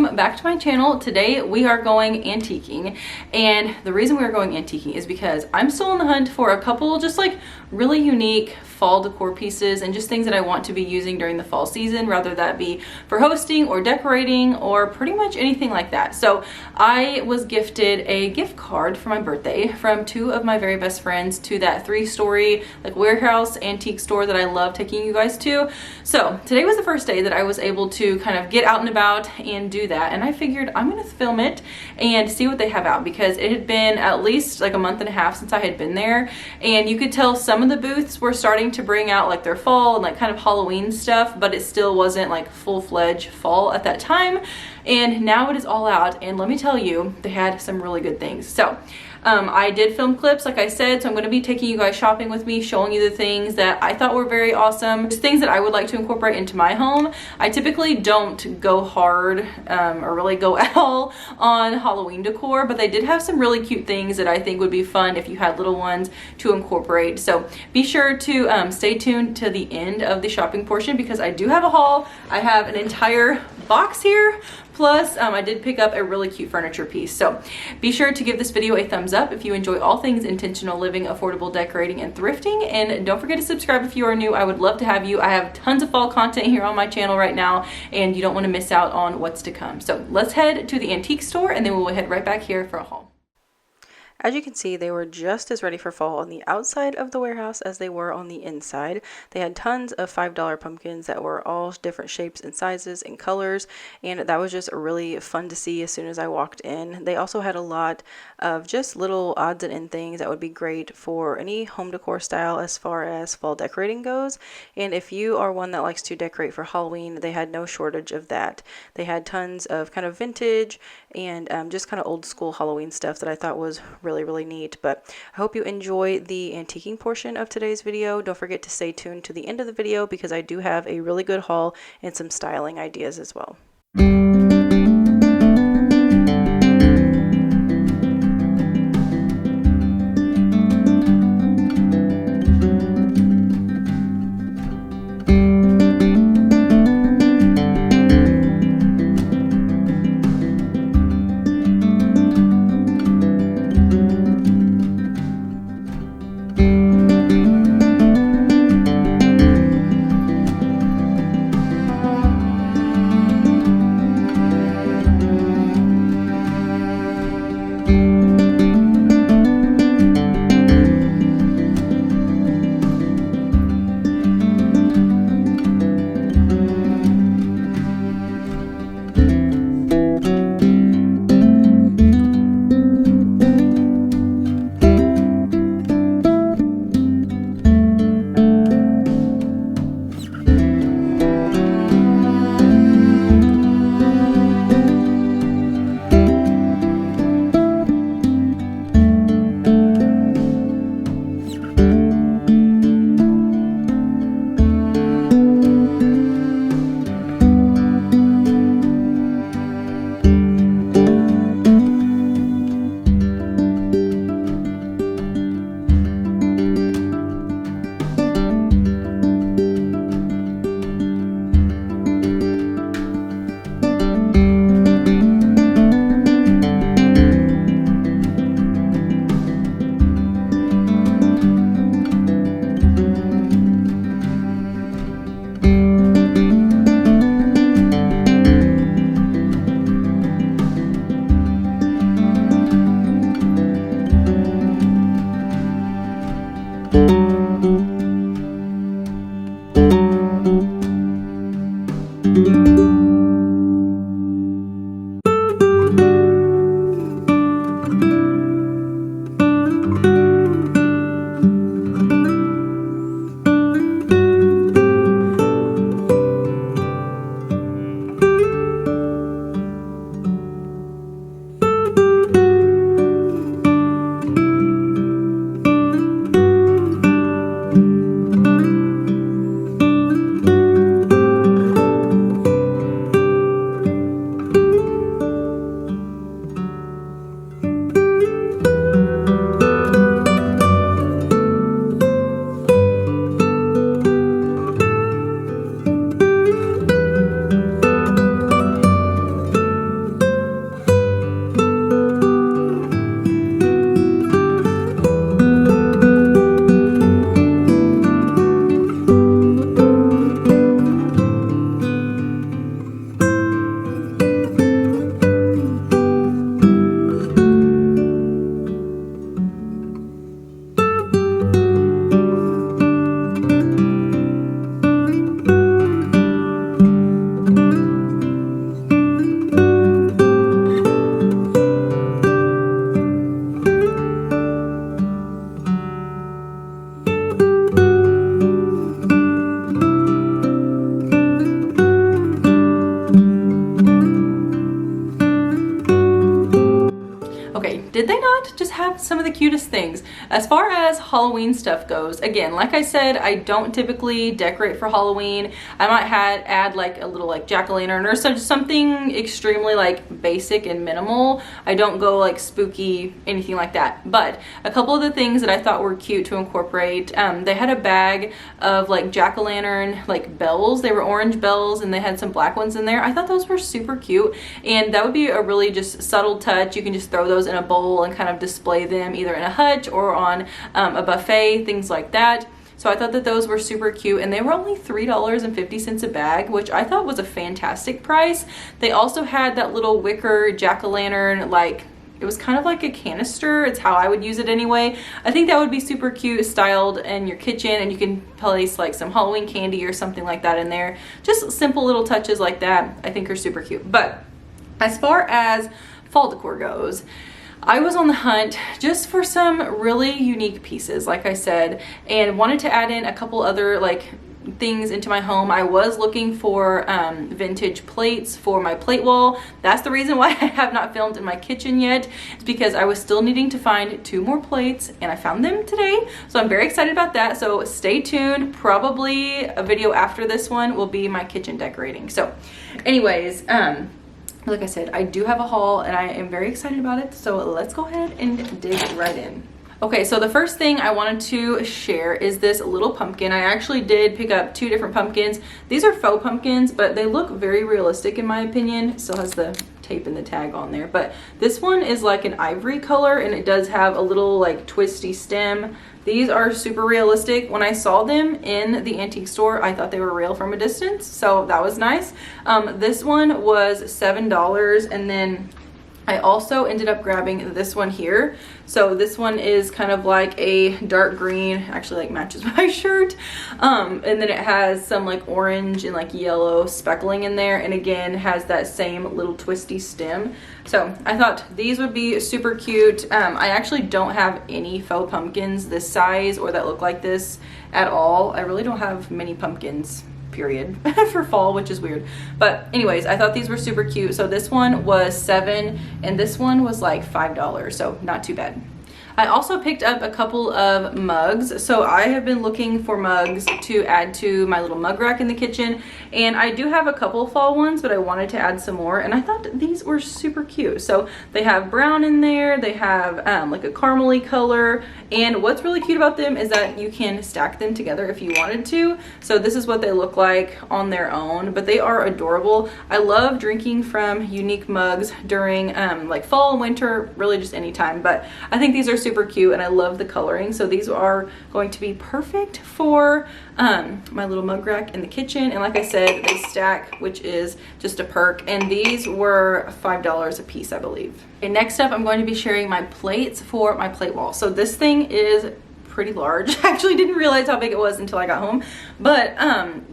welcome back to my channel. Today we are going antiquing, and the reason we are going antiquing is because I'm still on the hunt for a couple just like really unique fall decor pieces and just things that I want to be using during the fall season, rather that be for hosting or decorating or pretty much anything like that. So I was gifted a gift card for my birthday from two of my very best friends to that 3-story like warehouse antique store that I love taking you guys to. So today was the first day that I was able to kind of get out and about and do that, and I figured I'm gonna film it and see what they have out, because it had been at least like a month and a half since I had been there, and you could tell some of the booths were starting to bring out like their fall and like kind of Halloween stuff, but it still wasn't like full-fledged fall at that time. And now it is all out, and let me tell you, they had some really good things. So I did film clips, like I said, so I'm going to be taking you guys shopping with me, showing you the things that I thought were very awesome, just things that I would like to incorporate into my home. I typically don't go hard or really go at all on Halloween decor, but they did have some really cute things that I think would be fun if you had little ones to incorporate. So be sure to stay tuned to the end of the shopping portion, because I do have a haul. I have an entire box here. Plus, I did pick up a really cute furniture piece. So be sure to give this video a thumbs up if you enjoy all things intentional living, affordable decorating, and thrifting. And don't forget to subscribe if you are new. I would love to have you. I have tons of fall content here on my channel right now, and you don't want to miss out on what's to come. So let's head to the antique store, and then we'll head right back here for a haul. As you can see, they were just as ready for fall on the outside of the warehouse as they were on the inside. They had tons of $5 pumpkins that were all different shapes and sizes and colors, and that was just really fun to see as soon as I walked in. They also had a lot of just little odds and end things that would be great for any home decor style as far as fall decorating goes. And if you are one that likes to decorate for Halloween, they had no shortage of that. They had tons of kind of vintage and just kind of old school Halloween stuff that I thought was really neat. But I hope you enjoy the antiquing portion of today's video. Don't forget to stay tuned to the end of the video, because I do have a really good haul and some styling ideas as well. did they not just have some of the cutest things? As far as Halloween stuff goes, again, like I said, I don't typically decorate for Halloween. I might add like a little like jack-o'-lantern or something extremely like basic and minimal. I don't go like spooky, anything like that. But a couple of the things that I thought were cute to incorporate, they had a bag of like jack-o'-lantern like bells. They were orange bells and they had some black ones in there. I thought those were super cute, and that would be a really just subtle touch. You can just throw those in a bowl and kind of display them either in a hutch or on a buffet, things like that. So I thought that those were super cute, and they were only $3.50 a bag, which I thought was a fantastic price. They also had that little wicker jack-o'-lantern, like it was kind of like a canister. It's how I would use it anyway. I think that would be super cute styled in your kitchen, and you can place like some Halloween candy or something like that in there. Just simple little touches like that I think are super cute. But as far as fall decor goes, I was on the hunt just for some really unique pieces, like I said, and wanted to add in a couple other like things into my home. I was looking for vintage plates for my plate wall. That's the reason why I have not filmed in my kitchen yet. It's because I was still needing to find 2 more plates, and I found them today. So I'm very excited about that. So stay tuned. Probably a video after this one will be my kitchen decorating. So anyways, like I said, I do have a haul and I am very excited about it. So let's go ahead and dig right in. Okay, so the first thing I wanted to share is this little pumpkin. I actually did pick up 2 different pumpkins. These are faux pumpkins, but they look very realistic in my opinion. Still has the tape and the tag on there, but this one is like an ivory color, and it does have a little like twisty stem. These are super realistic. When I saw them in the antique store, I thought they were real from a distance, so that was nice. This one was $7, and then I also ended up grabbing this one here. So this one is kind of like a dark green, actually like matches my shirt. And then it has some like orange and like yellow speckling in there. And again, has that same little twisty stem. So I thought these would be super cute. I actually don't have any faux pumpkins this size or that look like this at all. I really don't have many pumpkins, period, for fall, which is weird. But anyways, I thought these were super cute. So this one was $7 and this one was like $5, so not too bad. I also picked up a couple of mugs. So I have been looking for mugs to add to my little mug rack in the kitchen, and I do have a couple fall ones, but I wanted to add some more, and I thought these were super cute. So they have brown in there, they have like a caramely color, and what's really cute about them is that you can stack them together if you wanted to. So this is what they look like on their own, but they are adorable. I love drinking from unique mugs during like fall and winter, really just any time, but I think these are super cute and I love the coloring. So these are going to be perfect for my little mug rack in the kitchen. And like I said, they stack, which is just a perk. And these were $5 a piece, I believe. Okay, next up, I'm going to be sharing my plates for my plate wall. So this thing is pretty large. I actually didn't realize how big it was until I got home, but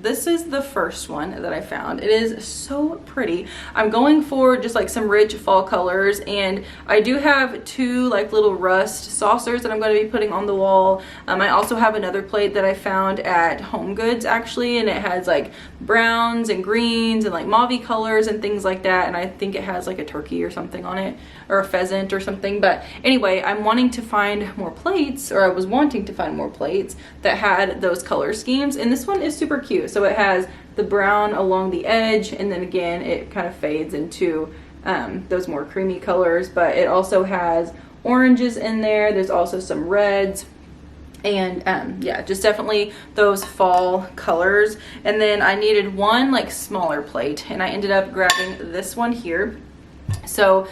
this is the first one that I found. It is so pretty. I'm going for just like some rich fall colors, and I do have 2 like little rust saucers that I'm going to be putting on the wall. I also have another plate that I found at Home Goods actually, and it has like browns and greens and like mauve colors and things like that, and I think it has like a turkey or something on it, or a pheasant or something. But anyway, I'm wanting to find more plates, or I was wanting to find more plates that had those color schemes, and this one is super cute. So it has the brown along the edge, and then again it kind of fades into those more creamy colors, but it also has oranges in there. There's also some reds, and yeah, just definitely those fall colors. And then I needed one like smaller plate, and I ended up grabbing this one here. So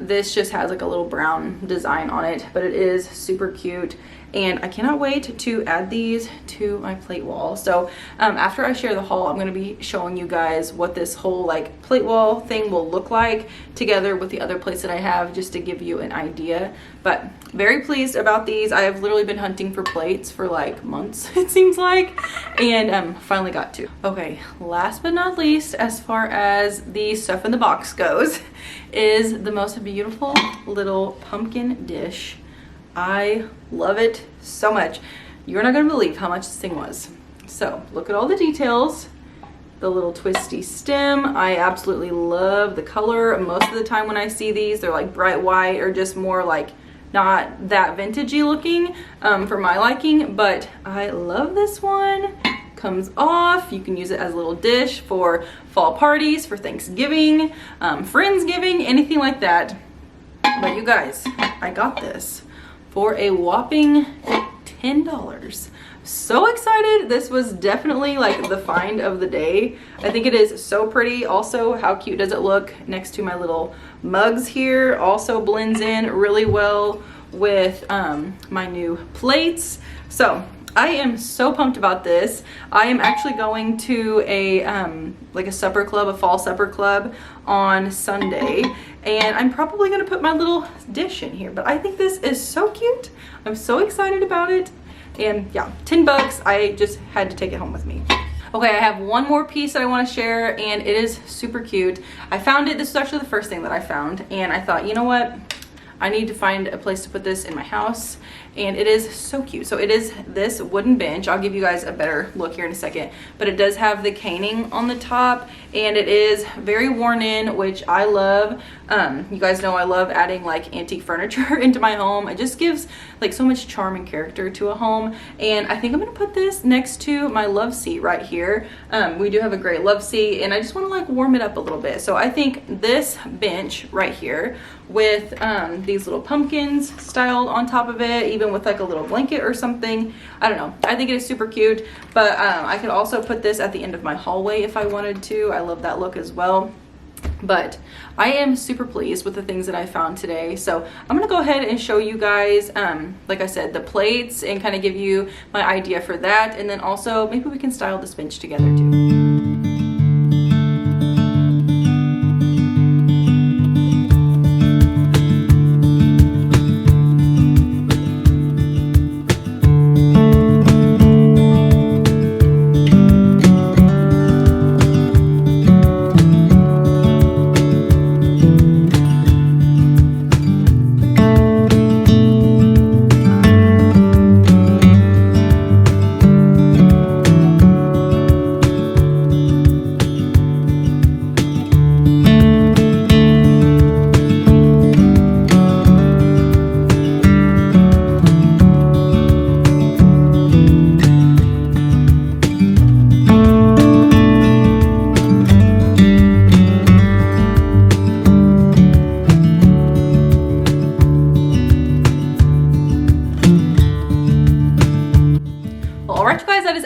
this just has like a little brown design on it, but it is super cute, and I cannot wait to add these to my plate wall. So after I share the haul, I'm going to be showing you guys what this whole like plate wall thing will look like together with the other plates that I have, just to give you an idea. But very pleased about these. I have literally been hunting for plates for like months, it seems like, and finally got to. Okay, last but not least, as far as the stuff in the box goes, is the most beautiful little pumpkin dish. I love it so much. You're not gonna believe how much this thing was. So look at all the details. the little twisty stem. I absolutely love the color. Most of the time when I see these, they're like bright white or just more like not that vintagey looking for my liking, but I love this one. Comes off. You can use it as a little dish for fall parties, for Thanksgiving, Friendsgiving, anything like that. But you guys, I got this for a whopping $10. So excited. This was definitely like the find of the day. I think it is so pretty. Also, how cute does it look next to my little mugs here? Also blends in really well with my new plates. So I am so pumped about this. I am actually going to a like a supper club, a fall supper club on Sunday, and I'm probably gonna put my little dish in here, but I think this is so cute. I'm so excited about it. And yeah, 10 bucks. I just had to take it home with me. Okay, I have one more piece that I want to share, and it is super cute. I found it. This is actually the first thing that I found, and I thought, you know what? I need to find a place to put this in my house, and it is so cute. So it is this wooden bench. I'll give you guys a better look here in a second, but it does have the caning on the top, and it is very worn in, which I love. You guys know I love adding like antique furniture into my home. It just gives like so much charm and character to a home, and I think I'm gonna put this next to my love seat right here. We do have a great love seat, and I just want to like warm it up a little bit. So I think this bench right here with these little pumpkins styled on top of it, even with like a little blanket or something, I don't know, I think it is super cute. But I could also put this at the end of my hallway if I wanted to. I love that look as well. But I am super pleased with the things that I found today. So I'm gonna go ahead and show you guys, like I said, the plates, and kind of give you my idea for that. And then also maybe we can style this bench together too.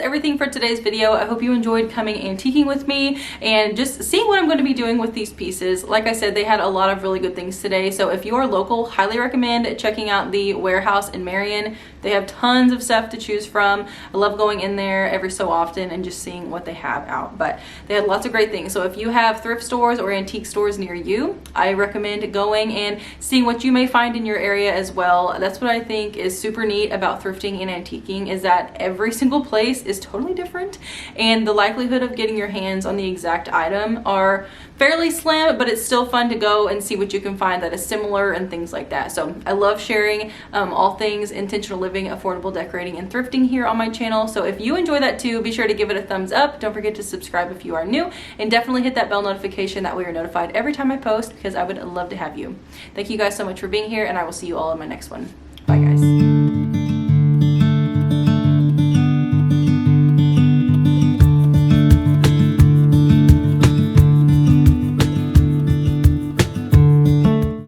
Everything for today's video. I hope you enjoyed coming antiquing with me and just seeing what I'm going to be doing with these pieces. Like I said, they had a lot of really good things today. So if you are local, highly recommend checking out the warehouse in Marion. They have tons of stuff to choose from. I love going in there every so often and just seeing what they have out. But they had lots of great things. So if you have thrift stores or antique stores near you, I recommend going and seeing what you may find in your area as well. That's what I think is super neat about thrifting and antiquing, is that every single place is totally different, and the likelihood of getting your hands on the exact item are fairly slim, but it's still fun to go and see what you can find that is similar and things like that. So I love sharing all things intentional living, affordable decorating, and thrifting here on my channel. So if you enjoy that too, be sure to give it a thumbs up. Don't forget to subscribe if you are new, and definitely hit that bell notification. That way you're notified every time I post, because I would love to have you. Thank you guys so much for being here, and I will see you all in my next one. Bye guys.